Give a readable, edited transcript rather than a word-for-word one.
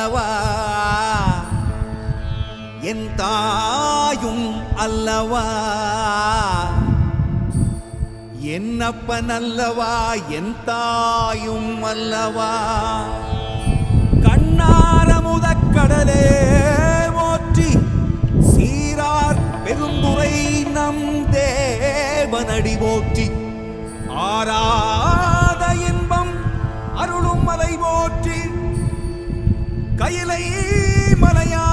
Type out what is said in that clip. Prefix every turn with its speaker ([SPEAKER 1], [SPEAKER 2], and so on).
[SPEAKER 1] அல்லவா என் தாயும் அல்லவா என்னப்பன் அல்லவா என் தாயும் அல்லவா கண்ணாரமுதக்கடலே போற்றி சீரார் பெருந்துரை நம் தேவனடி போற்றி ஆராத இன்பம் அருளும் மலை போற்றி கையிலை மலையா